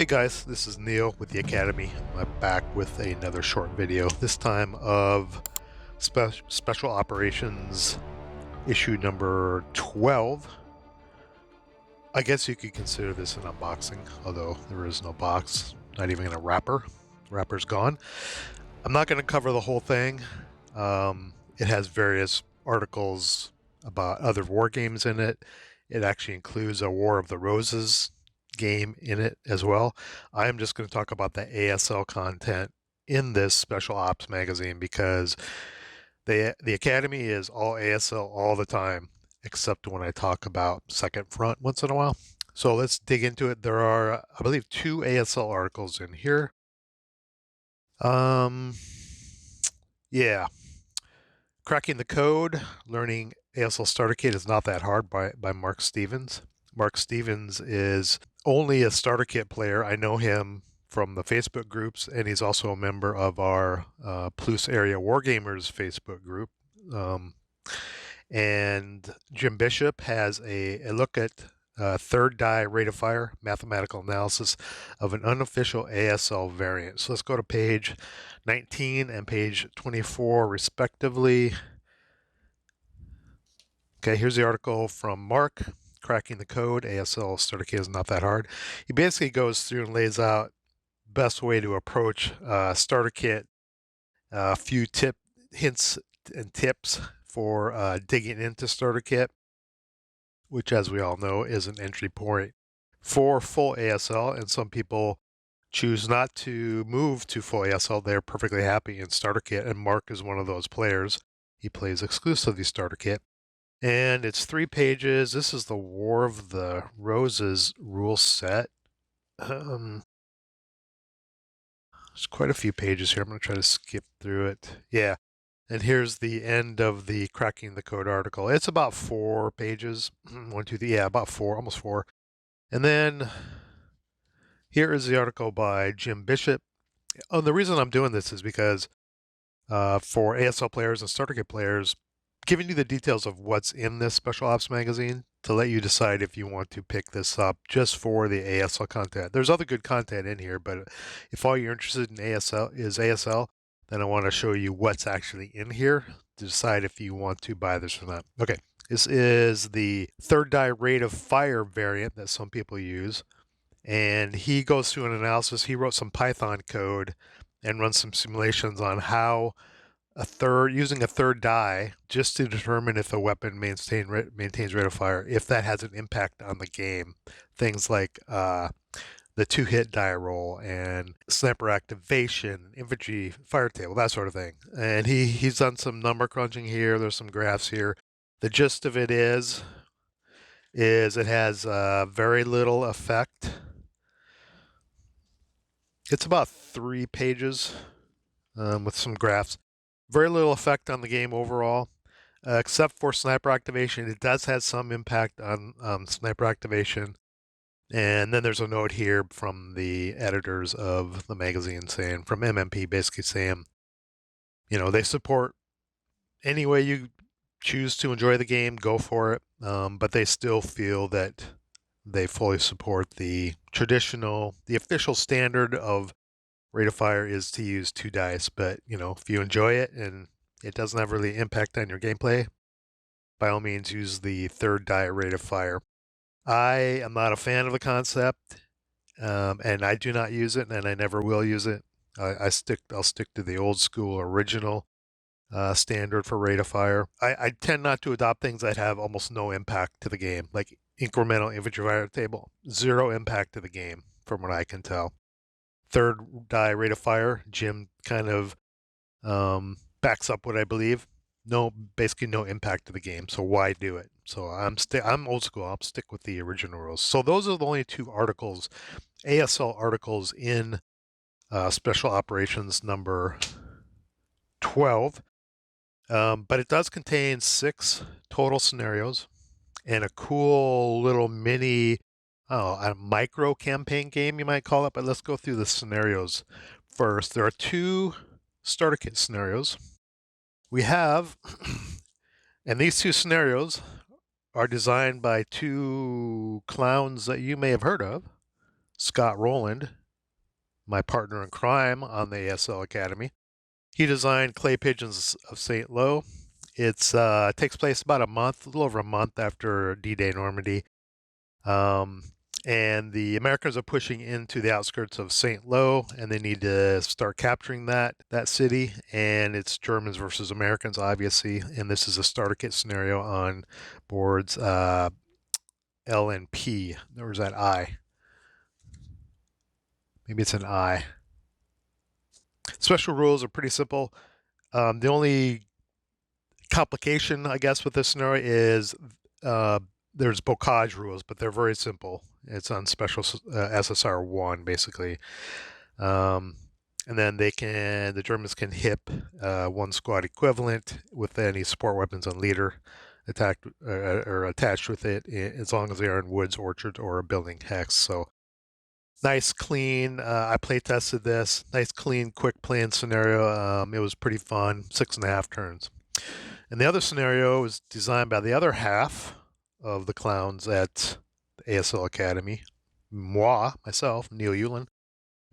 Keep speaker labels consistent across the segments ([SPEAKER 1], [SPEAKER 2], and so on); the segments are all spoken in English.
[SPEAKER 1] Hey guys, this is Neil with the Academy. I'm back with another short video, this time of Special Operations issue number 12. I guess you could consider this an unboxing, although there is no box, not even a wrapper. The wrapper's gone. I'm not going to cover the whole thing. It has various articles about other war games in it. It actually includes a War of the Roses game in it as well. I am just going to talk about the ASL content in this Special Ops magazine because the Academy is all ASL all the time, except when I talk about Second Front once in a while. So let's dig into it. There are, I believe, 2 ASL articles in here. Yeah. Cracking the Code, Learning ASL Starter Kit is Not That Hard by Mark Stevens. Mark Stevens is only a starter kit player. I know him from the Facebook groups, and he's also a member of our Plus Area Wargamers Facebook group. And Jim Bishop has a look at third die rate of fire, mathematical analysis of an unofficial ASL variant. So let's go to page 19 and page 24 respectively. Okay, here's the article from Mark, Cracking the Code, ASL Starter Kit is Not That Hard. He basically goes through and lays out best way to approach starter kit, a few hints and tips for digging into starter kit, which as we all know is an entry point for full ASL, and some people choose not to move to full ASL. They're perfectly happy in starter kit, and Mark is one of those players. He plays exclusively starter kit. And it's 3 pages. This is the War of the Roses rule set. There's quite a few pages here. I'm going to try to skip through it. Yeah. And here's the end of the Cracking the Code article. It's about 4 pages. 1, 2, 3. Yeah, about 4, almost 4. And then here is the article by Jim Bishop. Oh, the reason I'm doing this is because for ASL players and starter kit players, giving you the details of what's in this Special Ops magazine to let you decide if you want to pick this up just for the ASL content. There's other good content in here, but if all you're interested in is ASL, then I want to show you what's actually in here to decide if you want to buy this or not. Okay, this is the third die rate of fire variant that some people use, and he goes through an analysis. He wrote some Python code and runs some simulations on how using a third die just to determine if a weapon maintains rate of fire, if that has an impact on the game. Things like the 2-hit die roll and sniper activation, infantry fire table, that sort of thing. And he's done some number crunching here. There's some graphs here. The gist of it is it has very little effect. It's about 3 pages with some graphs. Very little effect on the game overall, except for sniper activation. It does have some impact on sniper activation. And then there's a note here from the editors of the magazine saying, from MMP, basically saying, you know, they support any way you choose to enjoy the game, go for it. But they still feel that they fully support the official standard of rate of fire is to use 2 dice, but you know, if you enjoy it and it doesn't have really impact on your gameplay, by all means use the third die rate of fire. I am not a fan of the concept, and I do not use it, and I never will use it. I'll stick to the old school original standard for rate of fire. I tend not to adopt things that have almost no impact to the game, like incremental infantry fire table, 0 impact to the game, from what I can tell. Third die rate of fire, Jim kind of backs up what I believe. Basically no impact to the game, so why do it? So I'm old school. I'll stick with the original rules. So those are the only 2 articles, ASL articles in Special Operations number 12. But it does contain 6 total scenarios and a cool little mini a micro campaign game, you might call it, but let's go through the scenarios first. There are 2 starter kit scenarios. We have, and these 2 scenarios are designed by 2 clowns that you may have heard of. Scott Rowland, my partner in crime on the ASL Academy. He designed Clay Pigeons of St. Lo. It takes place about a little over a month after D-Day Normandy. And the Americans are pushing into the outskirts of St. Lo, and they need to start capturing that city. And it's Germans versus Americans, obviously. And this is a starter kit scenario on boards L and P. Or is that I? Maybe it's an I. Special rules are pretty simple. The only complication, I guess, with this scenario is there's bocage rules, but they're very simple. It's on special SSR 1, basically. And then the Germans can hip one squad equivalent with any support weapons on leader attacked or attached with it, as long as they are in woods, orchards, or a building hex. So nice, clean. I play tested this. Nice, clean, quick playing scenario. It was pretty fun. 6.5 turns. And the other scenario was designed by the other half of the clowns at the ASL Academy, myself, Neil Eulin.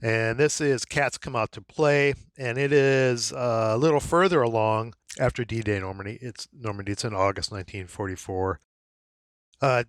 [SPEAKER 1] And this is Cats Come Out to Play, and it is a little further along after D-Day Normandy. It's in August 1944.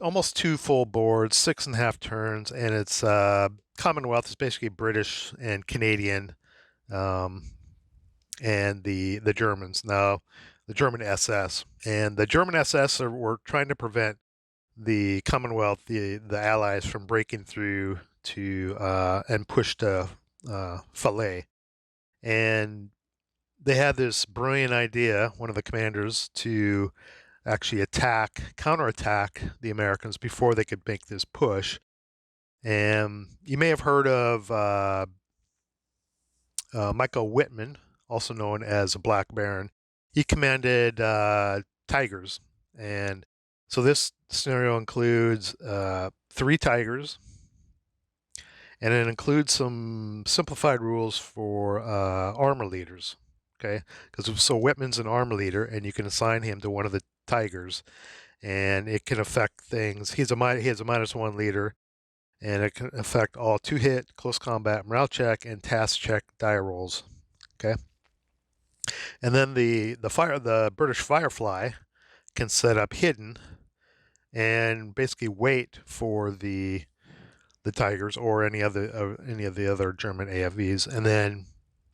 [SPEAKER 1] Almost 2 full boards, 6.5 turns, and it's Commonwealth is basically British and Canadian, and the Germans. Now, the German SS and the German SS were trying to prevent the Commonwealth, the Allies, from breaking through to and push to Falaise. And they had this brilliant idea, one of the commanders, to actually counterattack the Americans before they could make this push. And you may have heard of Michael Whitman, also known as a Black Baron. He commanded Tigers. And so this scenario includes 3 Tigers, and it includes some simplified rules for armor leaders. Okay, because so Whitman's an armor leader, and you can assign him to one of the Tigers, and it can affect things. He has a -1 leader, and it can affect all 2-hit, close combat, morale check, and task check die rolls. Okay, and then the British Firefly can set up hidden, and basically wait for the Tigers or any of the other German AFVs, and then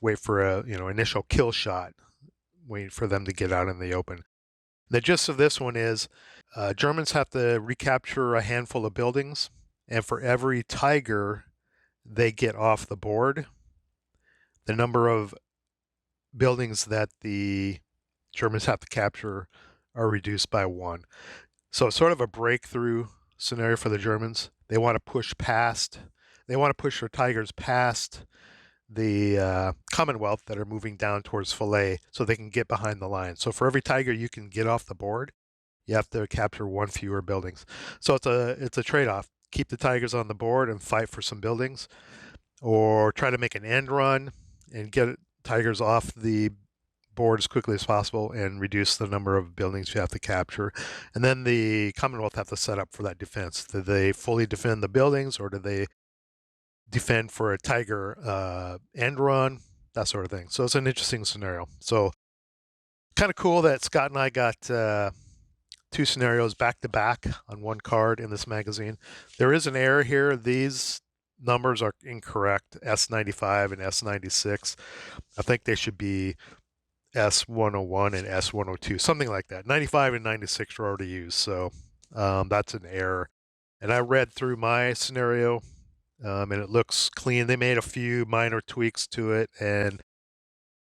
[SPEAKER 1] wait for a initial kill shot, wait for them to get out in the open. The gist of this one is Germans have to recapture a handful of buildings, and for every Tiger they get off the board, the number of buildings that the Germans have to capture are reduced by 1. So it's sort of a breakthrough scenario for the Germans. They want to push their Tigers past the Commonwealth that are moving down towards Falaise, so they can get behind the line. So for every Tiger you can get off the board, you have to capture 1 fewer buildings. So it's a trade-off. Keep the Tigers on the board and fight for some buildings, or try to make an end run and get Tigers off the board as quickly as possible and reduce the number of buildings you have to capture. And then the Commonwealth have to set up for that defense. Do they fully defend the buildings, or do they defend for a Tiger end run, that sort of thing? So it's an interesting scenario. So kind of cool that Scott and I got 2 scenarios back to back on 1 card in this magazine. There is an error here. These numbers are incorrect, S95 and S96. I think they should be S101 and S102, something like that. 95 and 96 are already used, so that's an error. And I read through my scenario, and it looks clean. They made a few minor tweaks to it, and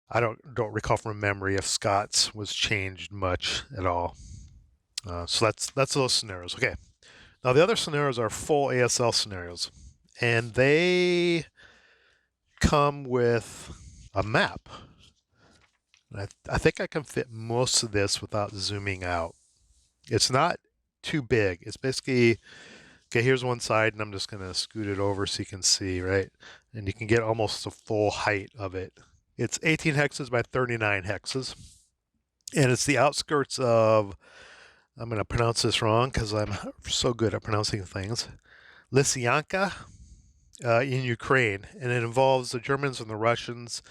[SPEAKER 1] I don't recall from memory if Scott's was changed much at all. So that's those scenarios. Okay, now the other scenarios are full ASL scenarios, and they come with a map. I think I can fit most of this without zooming out. It's not too big. It's basically, okay, here's one side, and I'm just going to scoot it over so you can see, right? And you can get almost the full height of it. It's 18 hexes by 39 hexes. And it's the outskirts of, I'm going to pronounce this wrong because I'm so good at pronouncing things, Lisianka. in Ukraine, and it involves the Germans and the Russians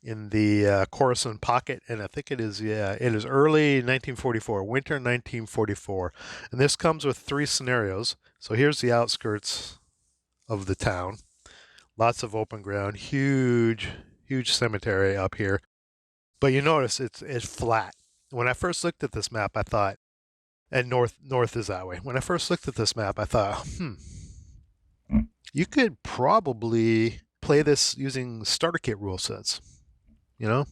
[SPEAKER 1] in the Khorasan pocket, and I think it is early 1944, winter 1944, and this comes with 3 scenarios. So here's the outskirts of the town, lots of open ground, huge cemetery up here, but you notice it's flat. When I first looked at this map, I thought, and north is that way. When I first looked at this map, I thought, you could probably play this using starter kit rule sets. You know,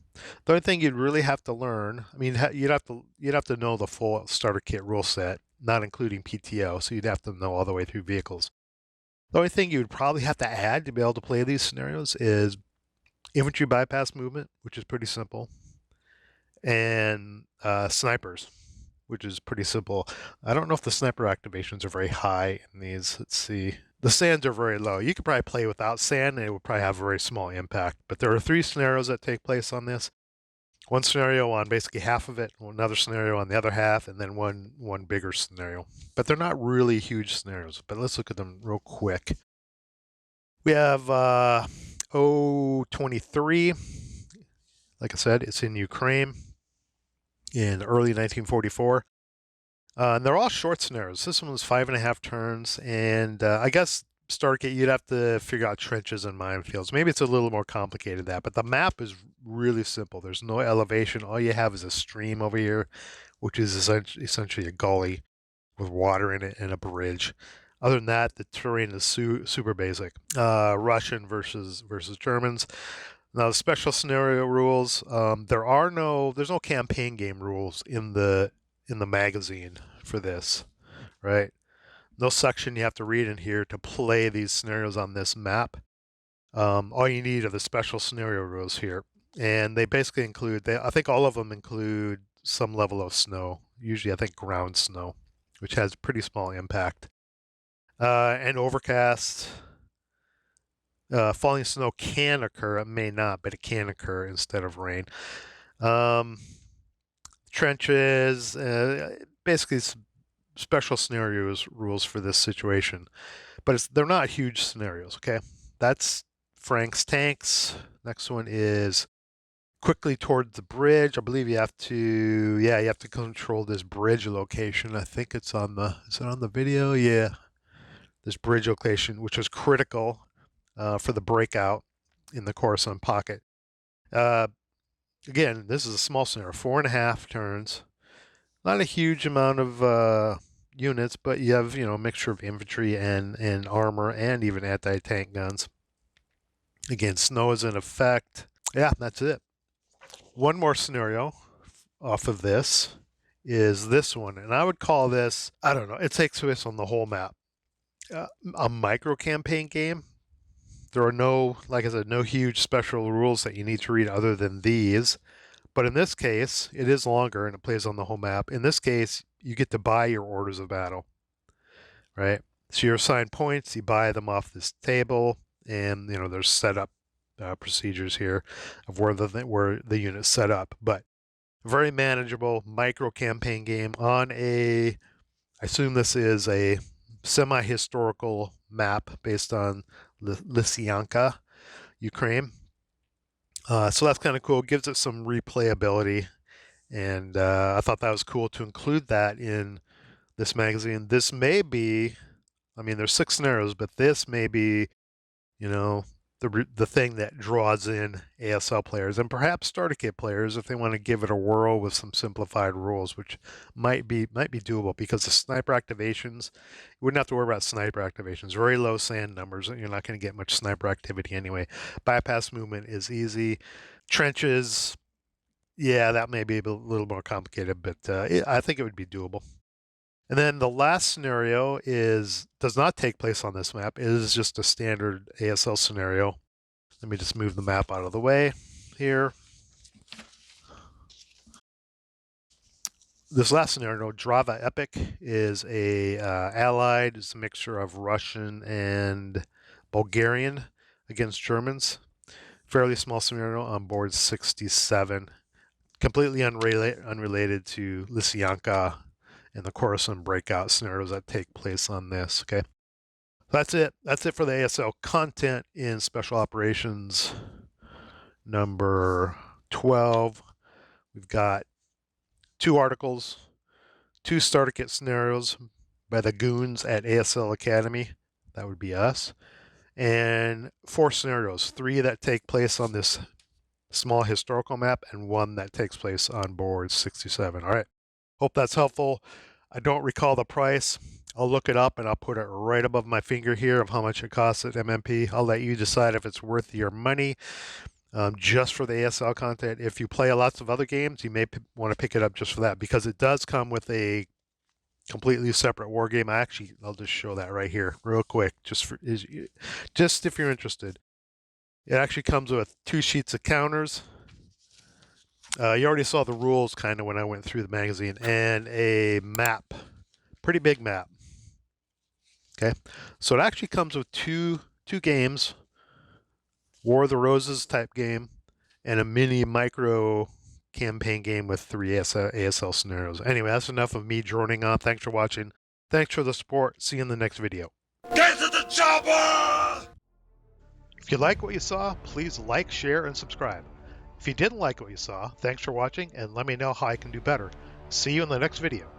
[SPEAKER 1] the only thing you'd really have to learn, I mean, you'd have to know the full starter kit rule set, not including PTO. So you'd have to know all the way through vehicles. The only thing you would probably have to add to be able to play these scenarios is infantry bypass movement, which is pretty simple, and snipers, which is pretty simple. I don't know if the sniper activations are very high in these. Let's see. The sands are very low. You could probably play without sand and it would probably have a very small impact. But there are 3 scenarios that take place on this. One scenario on basically half of it, another scenario on the other half, and then one bigger scenario. But they're not really huge scenarios. But let's look at them real quick. We have 023. Like I said, it's in Ukraine in early 1944. And they're all short scenarios. This one was 5.5 turns, and I guess starter kit you'd have to figure out trenches and minefields. Maybe it's a little more complicated than that, but the map is really simple. There's no elevation. All you have is a stream over here, which is essentially a gully with water in it and a bridge. Other than that, the terrain is super basic. Russian versus Germans. Now the special scenario rules. There's no campaign game rules in the magazine for this, right? No section you have to read in here to play these scenarios on this map. All you need are the special scenario rules here, and they basically include. I think all of them include some level of snow. Usually, I think ground snow, which has pretty small impact. And overcast. Falling snow can occur. It may not, but it can occur instead of rain. Trenches, basically special scenarios rules for this situation, but they're not huge scenarios. Okay, that's Frank's tanks. Next one is quickly towards the bridge. I believe you have to control this bridge location. I think is it on the video? Yeah, this bridge location, which is critical for the breakout in the Khorasan pocket. Again, this is a small scenario, 4.5 turns. Not a huge amount of units, but you have a mixture of infantry and armor and even anti-tank guns. Again, snow is in effect. Yeah, that's it. One more scenario off of this is this one, and I would call this, I don't know, it takes place on the whole map. A micro campaign game. There are like I said, no huge special rules that you need to read other than these. But in this case, it is longer and it plays on the whole map. In this case, you get to buy your orders of battle, right? So you're assigned points, you buy them off this table, and there's setup procedures here of where the unit's set up. But very manageable micro campaign game on I assume this is a semi-historical map based on Lysyanka, Ukraine. So that's kind of cool. It gives it some replayability, and I thought that was cool to include that in this magazine. This may be, I mean, there's 6 scenarios, but this may be, the thing that draws in ASL players and perhaps starter kit players if they want to give it a whirl with some simplified rules, which might be doable because the sniper activations, you wouldn't have to worry about sniper activations. Very low sand numbers. You're not going to get much sniper activity anyway. Bypass movement is easy. Trenches, yeah, that may be a little more complicated, but I think it would be doable. And then the last scenario does not take place on this map. It is just a standard ASL scenario. Let me just move the map out of the way here. This last scenario, Drava Epic, is allied. It's a mixture of Russian and Bulgarian against Germans. Fairly small scenario on board 67. Completely unrelated to Lysyanka and the Khorasan breakout scenarios that take place on this. Okay. That's it. That's it for the ASL content in Special Operations number 12. We've got 2 articles, 2 starter kit scenarios by the goons at ASL Academy. That would be us. And 4 scenarios, 3 that take place on this small historical map and 1 that takes place on board 67. All right. Hope that's helpful. I don't recall the price. I'll look it up and I'll put it right above my finger here of how much it costs at MMP. I'll let you decide if it's worth your money just for the ASL content. If you play lots of other games, you may want to pick it up just for that because it does come with a completely separate war game. I'll just show that right here real quick, just if you're interested. It actually comes with 2 sheets of counters. You already saw the rules kind of when I went through the magazine, and a map, pretty big map. Okay, so it actually comes with two games, War of the Roses type game, and a mini micro campaign game with 3 ASL scenarios. Anyway, that's enough of me droning on. Thanks for watching. Thanks for the support. See you in the next video.
[SPEAKER 2] Get to the chopper!
[SPEAKER 1] If you like what you saw, please like, share, and subscribe. If you didn't like what you saw, thanks for watching, and let me know how I can do better. See you in the next video.